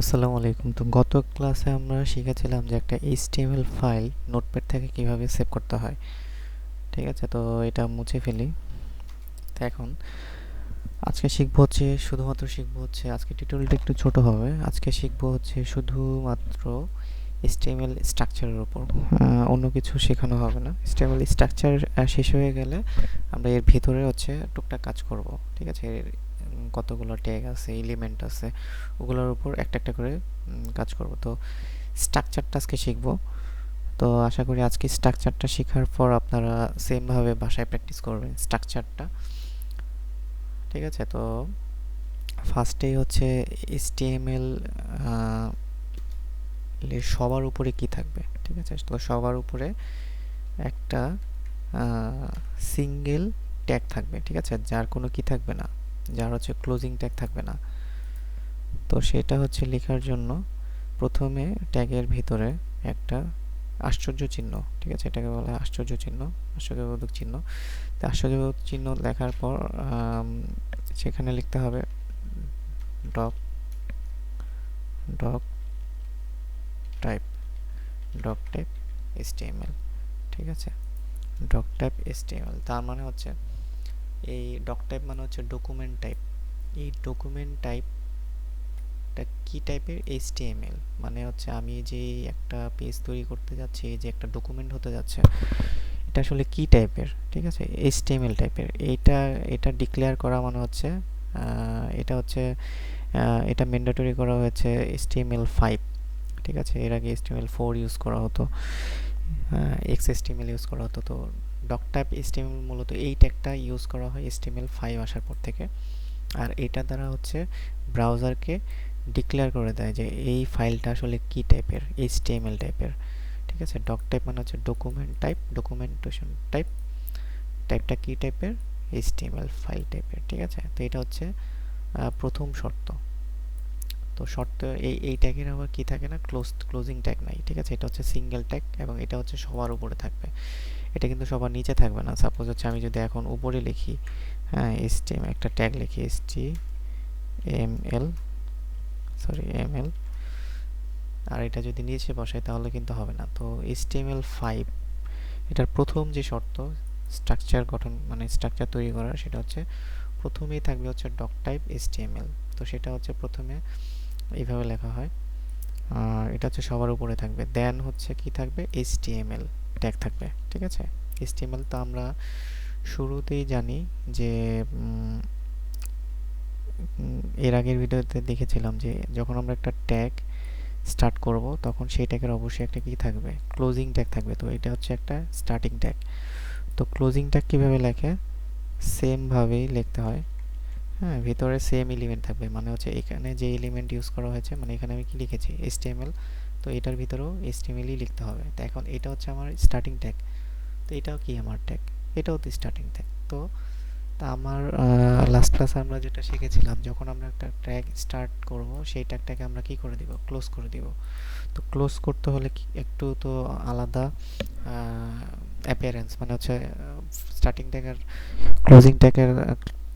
আসসালামু আলাইকুম। তো গত ক্লাসে আমরা শিখেছিলাম যে একটা এইচটিএমএল ফাইল নোটপ্যাড থেকে কিভাবে সেভ করতে হয়। ঠিক আছে, তো এটা মুছে ফেলি। তো এখন আজকে শিখবো হচ্ছে শুধুমাত্র শিখবো হচ্ছে আজকে টিউটোরিয়ালটা একটু ছোট হবে। আজকে শিখবো হচ্ছে শুধুমাত্র এইচটিএমএল স্ট্রাকচারের উপর, অন্য কিছু শেখানো হবে না। এইচটিএমএল স্ট্রাকচার শেষ হয়ে গেলে আমরা এর ভিতরে হচ্ছে টুকটাক কাজ করব। ঠিক আছে, এর কতগুলো ট্যাগ আছে, এলিমেন্ট আছে, ওগুলোর উপর একটা একটা করে কাজ করব। তো স্ট্রাকচারটা আজকে শিখব। তো আশা করি আজকে স্ট্রাকচারটা শেখার পর আপনারা সেমভাবে বাসায় প্র্যাকটিস করবেন স্ট্রাকচারটা। ঠিক আছে, তো ফার্স্টেই হচ্ছে এইচটিএমএল এর সবার উপরে কি থাকবে। ঠিক আছে, তো সবার উপরে একটা সিঙ্গেল ট্যাগ থাকবে। ঠিক আছে, যার কোনো কি থাকবে না, যার হচ্ছে ক্লোজিং ট্যাগ থাকবে না। তো সেটা হচ্ছে লেখার জন্য প্রথমে ট্যাগের ভিতরে একটা আশ্চর্য চিহ্ন, ঠিক আছে, এটাকে বলা হয় আশ্চর্য চিহ্ন, আশ্চর্যবোধক চিহ্ন। তো আশ্চর্যবোধক চিহ্ন লেখার পর সেখানে লিখতে হবে doc doc type, doc type HTML. ঠিক আছে, ডক টাইপ এইচটিএমএল তার মানে হচ্ছে এই ডক টাইপ মানে হচ্ছে ডকুমেন্ট টাইপ। এই ডকুমেন্ট টাইপটা কি টাইপের? এইচটিএমএল মানে হচ্ছে আমি যে একটা পেজ তৈরি করতে যাচ্ছি, যে একটা ডকুমেন্ট হতে যাচ্ছে, এটা আসলে কি টাইপের। ঠিক আছে, এইচটিএমএল টাইপের। এইটা এটা ডিক্লেয়ার করা মানে হচ্ছে এটা হচ্ছে এটা ম্যান্ডেটরি করা হয়েছে HTML5। ঠিক আছে, এর আগে HTML4 ইউজ করা হতো, XHTML ইউজ করা হতো। তো ডক টাইপ HTML মূলত এই ট্যাগটা ইউজ করা হয় HTML5 আসার পর থেকে। আর এটা দ্বারা হচ্ছে ব্রাউজারকে ডিক্লেয়ার করে দেয় যে এই ফাইলটা আসলে কি টাইপের, HTML টাইপের। ঠিক আছে, ডক টাইপ মানে হচ্ছে ডকুমেন্ট টাইপ, ডকুমেন্টেশন টাইপ, টাইপটা কি টাইপের? HTML ফাইল টাইপের। ঠিক আছে, তো এটা হচ্ছে প্রথম শর্ত। তো শর্ত এই ট্যাগের আবার কি থাকে না, ক্লোজিং ট্যাগ নাই। ঠিক আছে, এটা হচ্ছে সিঙ্গেল ট্যাগ এবং এটা হচ্ছে সবার উপরে থাকবে, এটা কিন্তু সবার নিচে থাকবে না। সাপোজ হচ্ছে আমি যদি এখন উপরে লিখি, হ্যাঁ, HTML একটা ট্যাগ লিখি HTML, সরি এমএল, আর এটা যদি নিচে বসাই তাহলে কিন্তু হবে না। তো HTML5 এটার প্রথম যে শর্ত স্ট্রাকচার গঠন মানে স্ট্রাকচার তৈরি করার, সেটা হচ্ছে প্রথমেই থাকবে হচ্ছে ডক টাইপ HTML। তো সেটা হচ্ছে প্রথমে এইভাবে লেখা হয়, আর এটা হচ্ছে সবার উপরে থাকবে। দেন হচ্ছে কি থাকবে? HTML ট্যাগ থাকবে। ঠিক আছে, HTML তো আমরা শুরুতেই জানি যে এর আগের ভিডিওতে দেখেছিলাম যে যখন আমরা একটা ট্যাগ স্টার্ট করব তখন সেই ট্যাগের অবশ্যই একটা কি থাকবে? ক্লোজিং ট্যাগ থাকবে। তো এটা হচ্ছে একটা স্টার্টিং ট্যাগ। তো ক্লোজিং ট্যাগ কিভাবে লেখে? সেম ভাবেই লিখতে হয়। হ্যাঁ, ভিতরে সেম এলিমেন্ট থাকবে, মানে হচ্ছে এখানে যে এলিমেন্ট ইউজ করা হয়েছে, মানে এখানে আমি কি লিখেছি HTML, তো এটার ভিতরেও HTML-ই লিখতে হবে। তো এখন এটা হচ্ছে আমার স্টার্টিং ট্যাগ, তো এটাও কি আমার ট্যাগ, এটাও তো স্টার্টিং ট্যাগ। তো তা আমার লাস্ট ক্লাসে আমরা যেটা শিখেছিলাম, যখন আমরা একটা ট্যাগ স্টার্ট করব সেই ট্যাগটাকে আমরা কি করে দিব? ক্লোজ করে দিব। তো ক্লোজ করতে হলে কি একটু তো আলাদা অ্যাপিয়ারেন্স, মানে হচ্ছে স্টার্টিং ট্যাগ আর ক্লোজিং ট্যাগের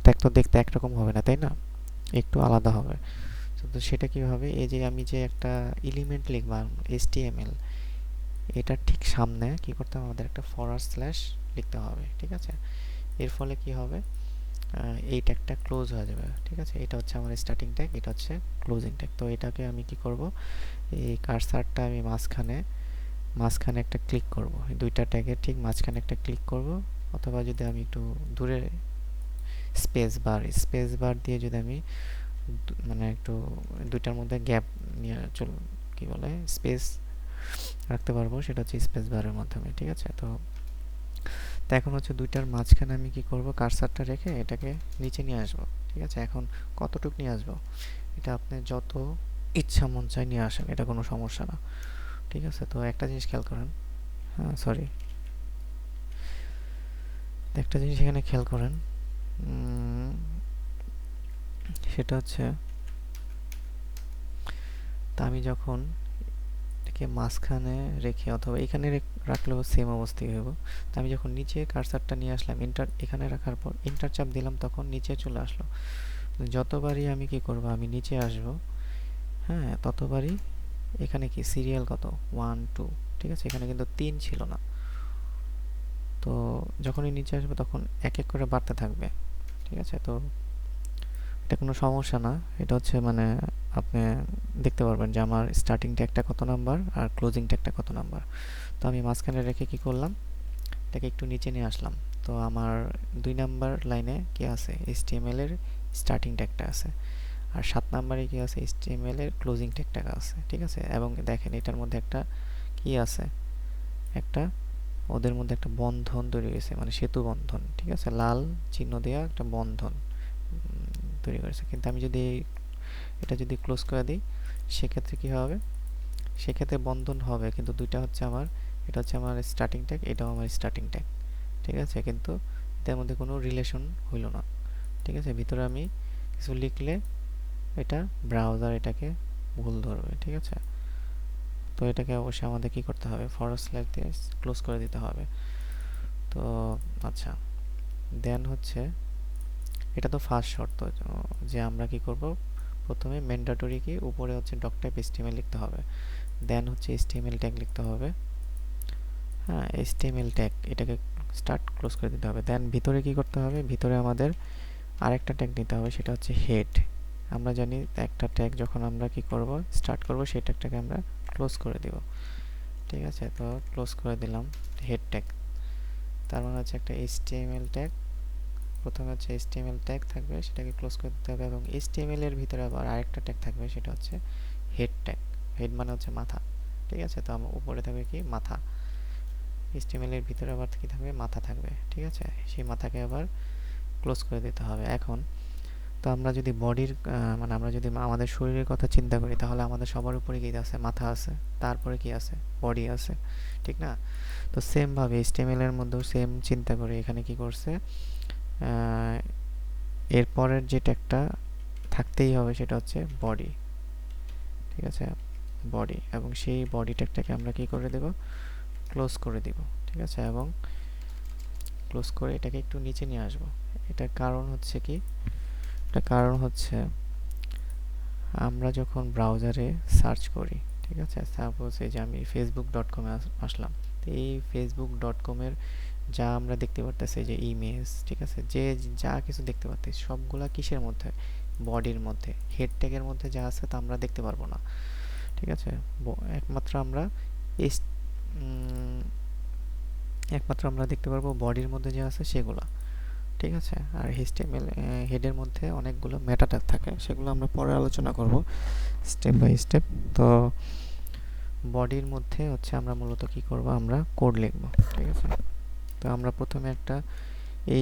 ট্যাগ তো দেখতে একরকম হবে না, তাই না? একটু আলাদা হবে। তো সেটা কিভাবে? এই যে আমি যে একটা এলিমেন্ট লিখলাম HTML, এটার ঠিক সামনে কি করতে হবে? আমাদের একটা ফরওয়ার্ড স্ল্যাশ লিখতে হবে। ঠিক আছে, এর ফলে কি হবে? এই ট্যাগটা ক্লোজ হয়ে যাবে। ঠিক আছে, এটা হচ্ছে আমার স্টার্টিং ট্যাগ, এটা হচ্ছে ক্লোজিং ট্যাগ। তো এটাকে আমি কি করব? এই কার্সারটা আমি মাঝখানে মাঝখানে একটা ক্লিক করব, এই দুইটা ট্যাগের ঠিক মাঝখানে একটা ক্লিক করব। অথবা যদি আমি একটু দূরে স্পেস বার দিয়ে যদি আমি মানে একটু দুইটার মধ্যে গ্যাপ নিয়ে কি বলে স্পেস রাখতে পারবো, সেটা হচ্ছে স্পেস বারের মাধ্যমে। ঠিক আছে, তো এখন হচ্ছে দুইটার মাঝখানে আমি কি করব? কার্সারটা রেখে এটাকে নিচে নিয়ে আসবো। ঠিক আছে, এখন কতটুক নিয়ে আসবো? এটা আপনি যত ইচ্ছা মন চায় নিয়ে আসেন, এটা কোনো সমস্যা না। ঠিক আছে, তো একটা জিনিস খেয়াল করেন, হ্যাঁ সরি, একটা জিনিস এখানে খেয়াল করেন, সেটা হচ্ছে তা আমি যখন এটাকে মাঝখানে রেখে অথবা এখানে রাখলেও সেম অবস্থায় হইব। তো আমি যখন নিচে কার্সারটা নিয়ে আসলাম, এখানে রাখার পর এন্টার চাপ দিলাম, তখন নিচে চলে আসলো। যতবারই আমি কি করব? আমি নিচে আসব, হ্যাঁ, ততবারই এখানে কি সিরিয়াল কত 1 2, ঠিক আছে, এখানে কিন্তু 3 ছিল না। তো যখনই নিচে আসবে তখন এক এক করে বাড়তে থাকবে, ঠিক আছে। তো এটা কোনো সমস্যা না, এটা হচ্ছে মানে আপনি দেখতে পারবেন যে আমার স্টার্টিং ট্যাগটা কত নাম্বার আর ক্লোজিং ট্যাগটা কত নাম্বার। তো আমি মাঝখানে রেখে কি করলাম, এটাকে একটু নিচে নিয়ে আসলাম। তো আমার 2 নাম্বার লাইনে কি আছে, HTML এর স্টার্টিং ট্যাগটা আছে, আর 7 নাম্বারে কি আছে, HTML এর ক্লোজিং ট্যাগটা আছে, ঠিক আছে। এবং দেখেন এটার মধ্যে একটা কি আছে, একটা ওদের মধ্যে একটা বন্ধন তৈরি হয়েছে, মানে সেতু বন্ধন, ঠিক আছে, লাল চিহ্ন দেওয়া একটা বন্ধন তৈরি করেছে। কিন্তু আমি যদি এটা যদি ক্লোজ করে দিই সেক্ষেত্রে কি হবে, সেক্ষেত্রে বন্ধন হবে, কিন্তু দুইটা হচ্ছে আমার, এটা হচ্ছে আমার স্টার্টিং ট্যাগ, এটাও আমার স্টার্টিং ট্যাগ, ঠিক আছে। কিন্তু এটার মধ্যে কোনো রিলেশন হইল না, ঠিক আছে। ভিতরে আমি কিছু লিখলে এটা ব্রাউজার এটাকে ভুল ধরবে, ঠিক আছে। তো এটাকে অবশ্যই আমাদের কি করতে হবে, ফরওয়ার্ড স্ল্যাশ দিয়ে ক্লোজ করে দিতে হবে। তো আচ্ছা, দেন হচ্ছে এটা তো ফার্স্ট শর্ত, যে আমরা কি করব, প্রথমে ম্যান্ডেটরি কি উপরে হচ্ছে ডক টাইপ HTML লিখতে হবে, দেন হচ্ছে HTML ট্যাগ লিখতে হবে। হ্যাঁ, HTML ট্যাগ এটাকে স্টার্ট ক্লোজ করে দিতে হবে। দেন ভিতরে কি করতে হবে, ভিতরে আমাদের আরেকটা ট্যাগ নিতে হবে, সেটা হচ্ছে হেড। আমরা জানি একটা ট্যাগ যখন আমরা কি করব, স্টার্ট করব, সেই ট্যাগটাকে আমরা ক্লোজ করে দিব, ঠিক আছে। তো ক্লোজ করে দিলাম হেড ট্যাগ, তার মানে হচ্ছে একটা HTML ট্যাগ, প্রথমে হচ্ছে HTML ট্যাগ থাকবে, সেটাকে ক্লোজ করে দিতে হবে। এবং HTML এর ভিতরে আবার আরেকটা ট্যাগ থাকবে, সেটা হচ্ছে হেড ট্যাগ। হেড মানে হচ্ছে মাথা, ঠিক আছে। তো আমার উপরে থাকবে কি মাথা, HTML এর ভিতরে আবার কি থাকবে, মাথা থাকবে, ঠিক আছে। সেই মাথাকে আবার ক্লোজ করে দিতে হবে। এখন তো আমরা যদি বডির মানে আমরা যদি আমাদের শরীরের কথা চিন্তা করি, তাহলে আমাদের সবার উপরে কি আছে, মাথা আছে, তারপরে কি আছে, বডি আছে, ঠিক না। তো সেম ভাবে HTML এর মধ্যেও সেম চিন্তা করে এখানে কি করছে, এরপরের যে ট্যাগটা থাকতেই হবে সেটা হচ্ছে বডি, ঠিক আছে, বডি। এবং সেই বডি ট্যাগটাকে আমরা কি করে দেব, ক্লোজ করে দিব, ঠিক আছে। এবং ক্লোজ করে এটাকে একটু নিচে নিয়ে আসব। এটার কারণ হচ্ছে কি, এটা কারণ হচ্ছে আমরা যখন ব্রাউজারে সার্চ করি, ঠিক আছে, সাপোজ এই যে আমি facebook.com-এ আসলাম, তো এই facebook.com-এর যা আমরা দেখতে পারতেছি, যে ইমেজ, ঠিক আছে, যে যা কিছু দেখতে পারতেছি সবগুলা কিসের মধ্যে, বডির মধ্যে। হেড ট্যাগের মধ্যে যা আছে তা আমরা দেখতে পারবো না, ঠিক আছে। একমাত্র আমরা একমাত্র আমরা দেখতে পারবো বডির মধ্যে যা আছে সেগুলা, ঠিক আছে। আর HTML হেডের মধ্যে অনেকগুলো মেটা ট্যাগ থাকে, সেগুলো আমরা পরে আলোচনা করব স্টেপ বাই স্টেপ। তো বডির মধ্যে হচ্ছে আমরা মূলত কি করব, আমরা কোড লিখব, ঠিক আছে। তো আমরা প্রথমে একটা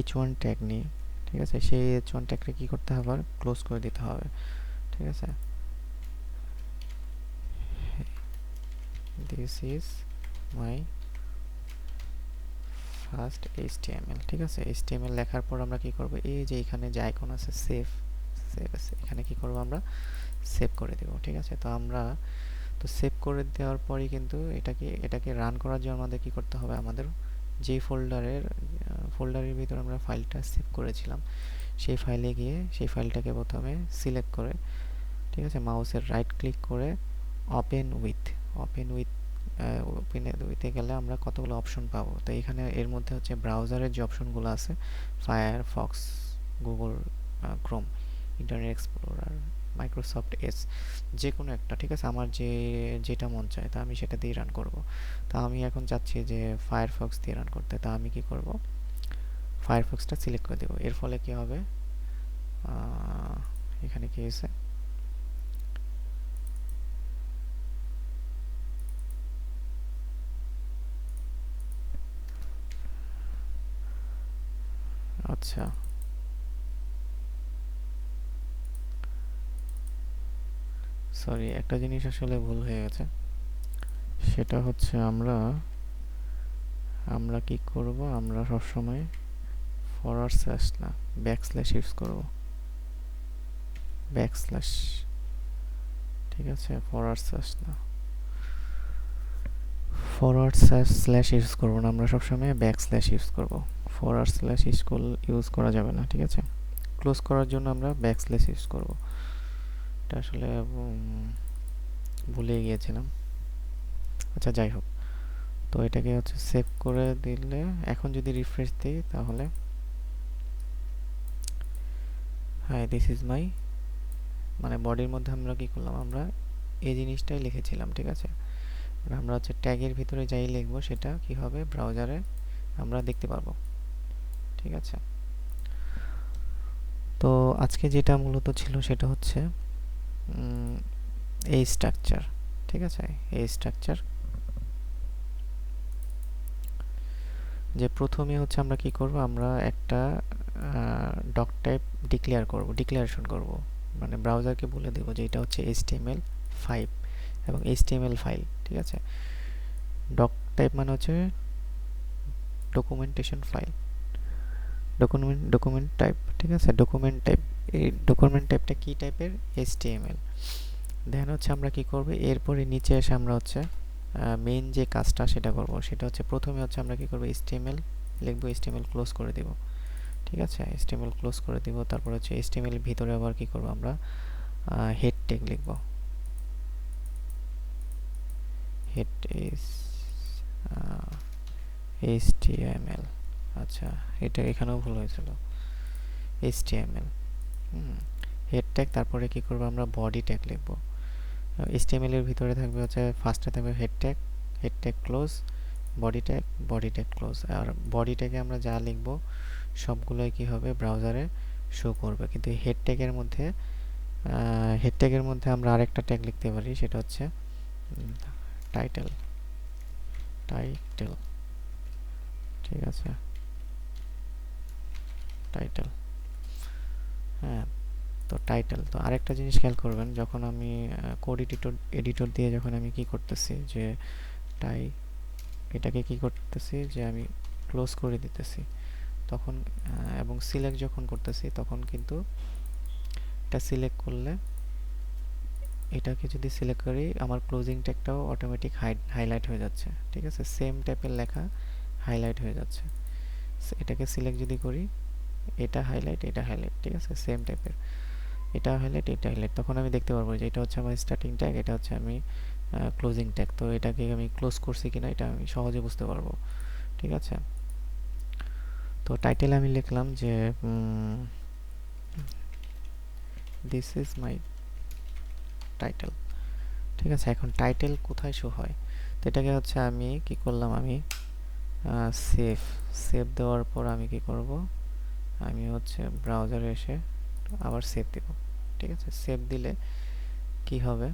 h1 ট্যাগ নিই, ঠিক আছে। সেই h1 ট্যাগটা কি করতে হবে, ক্লোজ করে দিতে হবে, ঠিক আছে। This is my first HTML, ঠিক আছে। HTML লেখার পর আমরা কি করব, এই যে এখানে যে আইকন আছে সেভ, সেভ আছে, এখানে কি করব, আমরা সেভ করে দেব, ঠিক আছে। তো আমরা তো সেভ করে দেওয়ার পরেই কিন্তু এটাকে রান করার জন্য আমাদের কি করতে হবে, আমাদের যে ফোল্ডারের ভিতরে আমরা ফাইলটা সেভ করেছিলাম, সেই ফাইলে গিয়ে সেই ফাইলটাকে প্রথমে সিলেক্ট করে, ঠিক আছে, মাউসের রাইট ক্লিক করে ওপেন উইথ, ওপেন উইথ উইথে গেলে আমরা কতগুলো অপশন পাবো। তো এখানে এর মধ্যে হচ্ছে ব্রাউজারের যে অপশনগুলো আছে, Firefox, Google Chrome, internet explorer, Microsoft Edge, যে কোনো একটা, ঠিক আছে। আমার যেটা মন চায় তা আমি সেটা দিয়ে রান করব। তা আমি এখন চাচ্ছি যে ফায়ারফক্স দিয়ে রান করতে, তা আমি কি করব, ফায়ারফক্সটা সিলেক্ট করে দেব। এর ফলে কি হবে, এখানে কি হয়েছে, আচ্ছা সরি, একটা জিনিস আসলে ভুল হয়ে গেছে, সেটা হচ্ছে আমরা আমরা কি করব, আমরা সবসময় ফরওয়ার্ড স্ল্যাশ না ব্যাকস্ল্যাশ ইউজ করব, ব্যাকস্ল্যাশ, ঠিক আছে, ফরওয়ার্ড স্ল্যাশ না, ফরওয়ার্ড স্ল্যাশ ইউজ করব না, আমরা সবসময় ব্যাকস্ল্যাশ ইউজ করব। ফরওয়ার্ড স্ল্যাশ ইউজ করা যাবে না, ঠিক আছে। ক্লোজ করার জন্য আমরা ব্যাকস্ল্যাশ ইউজ করব। এটা আসলে ভুলে গিয়েছিলাম। আচ্ছা যাই হোক, তো এটাকে হচ্ছে সেভ করে দিলে এখন যদি রিফ্রেশ দিই তাহলে হাই দিস ইজ মাই, মানে বডির মধ্যে আমরা কি করলাম, আমরা এই জিনিসটাই লিখেছিলাম। ঠিক আছে, আমরা হচ্ছে ট্যাগের ভিতরে যাই লিখবো সেটা কি হবে ব্রাউজারে আমরা দেখতে পারবো। ঠিক আছে, তো আজকে যেটা মূলত ছিল সেটা হচ্ছে এই স্ট্রাকচার। ঠিক আছে, এই স্ট্রাকচার যে প্রথমে হচ্ছে আমরা কি করব, আমরা একটা ডক টাইপ ডিক্লেয়ার করব, ডিক্লারেশন করব, মানে ব্রাউজারকে বলে দেব যে এটা হচ্ছে HTML5 এবং HTML ফাইল। ঠিক আছে, ডক টাইপ মানে হচ্ছে ডকুমেন্টেশন ফাইল, ডকুমেন্ট টাইপ। ঠিক আছে, ডকুমেন্ট টাইপ, এই ডকুমেন্ট টাইপটা কি টাইপের, HTML। দেন হচ্ছে আমরা কি করব, এরপরে নিচে এসে আমরা হচ্ছে মেইন যে কাজটা সেটা করব, সেটা হচ্ছে প্রথমে হচ্ছে আমরা কি করব, HTML লিখব, HTML ক্লোজ করে দিব। ঠিক আছে, HTML ক্লোজ করে দিব। তারপর হচ্ছে HTML এর ভিতরে আবার কি করব, আমরা হেড ট্যাগ লিখব, হেড ইজ HTML। আচ্ছা, এটা এখানেও ভুল হয়েছিল, HTML হেড ট্যাগ। তারপরে কি করব, আমরা বডি ট্যাগ লিখব। HTML এর ভিতরে থাকবে হচ্ছে ফার্স্টে থাকবে head tag close, body tag close. আর বডি ট্যাগে আমরা যা লিখব সবগুলোই কি হবে ব্রাউজারে শো করবে। কিন্তু হেড ট্যাগের মধ্যে আমরা আরেকটা ট্যাগ লিখতে পারি, সেটা হচ্ছে টাইটেল। ঠিক আছে, টাইটেল। হ্যাঁ, তো টাইটেল। তো আরেকটা জিনিস খেয়াল করবেন, যখন আমি কোড এডিটর দিয়ে যখন আমি কি করতেছি যে টাই এটাকে কি করতেছি যে আমি ক্লোজ করে দিতেছি, তখন এবং সিলেক্ট যখন করতেছি তখন কিন্তু এটা সিলেক্ট করলে, এটাকে যদি সিলেক্ট করি আমার ক্লোজিং ট্যাগটাও অটোমেটিক হাইলাইট হয়ে যাচ্ছে। ঠিক আছে, সেম টাইপের লেখা হাইলাইট হয়ে যাচ্ছে। এটাকে সিলেক্ট যদি করি, এটা হাইলাইট, এটা হাইলাইট। ঠিক আছে, সেম টাইপের, এটা হাইলাইট, এটা হাইলাইট। তখন আমি দেখতে পারবো যে এটা হচ্ছে আমার স্টার্টিং ট্যাগ, এটা হচ্ছে আমি ক্লোজিং ট্যাগ। তো এটাকে আমি ক্লোজ করছি কিনা এটা আমি সহজে বুঝতে পারবো। ঠিক আছে, তো টাইটেল আমি লিখলাম যে দিস ইজ মাই টাইটেল। ঠিক আছে, এখন টাইটেল কোথায় শো হয়, তো এটাকে হচ্ছে আমি কি করলাম, আমি সেভ দেওয়ার পর আমি কি করব, আমি হচ্ছে ব্রাউজারে এসে আবার সেভ দেব। ঠিক আছে, সেভ দিলে কি হবে,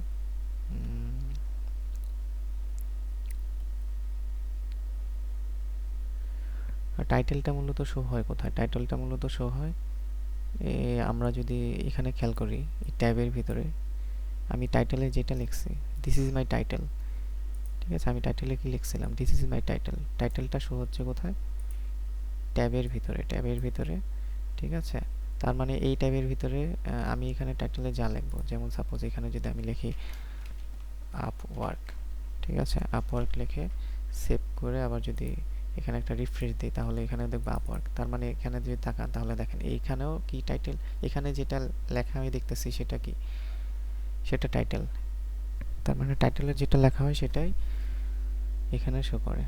টাইটেলটা মূলত শো হয় কোথায়, টাইটেলটা মূলত শো হয় আমরা যদি এখানে খেয়াল করি এই ট্যাবের ভিতরে আমি টাইটেলে যেটা লিখছি দিস ইজ মাই টাইটেল। ঠিক আছে, আমি টাইটেলে কি লিখছিলাম, দিস ইজ মাই টাইটেল। টাইটেলটা শো হচ্ছে কোথায়, ট্যাবের ভিতরে। ঠিক আছে, তার মানে এই ট্যাবের ভিতরে আমি এখানে টাইটেলে যা লিখবো, যেমন সাপোজ এখানে যদি আমি লিখি আপওয়ার্ক। ঠিক আছে, আপওয়ার্ক লিখে সেভ করে আবার যদি এখানে একটা রিফ্রেশ দিই তাহলে এখানে দেখবো আপওয়ার্ক। তার মানে এখানে যদি তাকান তাহলে দেখেন এইখানেও কি টাইটেল, এখানে যেটা লেখা আমি দেখতেছি সেটা কি, সেটা টাইটেল। তার মানে টাইটেলের যেটা লেখা হয় সেটাই এখানে শো করে।